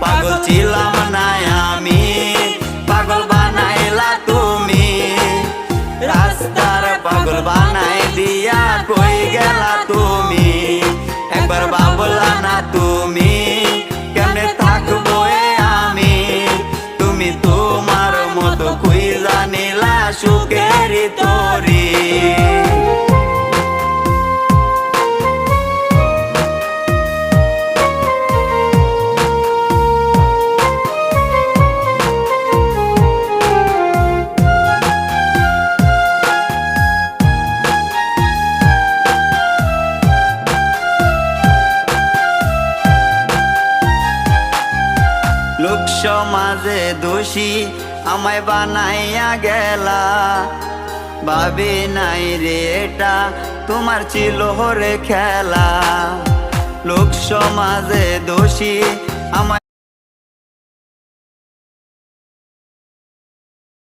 পাগল ছিলাম না আমি, পাগল বানাইলা তুমি। রাস্তার পাগল বানাই দিয়া কই গেলা তুমি। একবার ভাবলা না তুমি কেমনে থাকবো আমি। তুমি তোমার মতো খুঁজা নিলা সুখের তরি। লোক সমাজে দোষী আমায় বানাইয়া গেলা। ভাবি নাই রে এটা তোমার ছিল রে খেলা। লোক সমাজে দোষী আমায়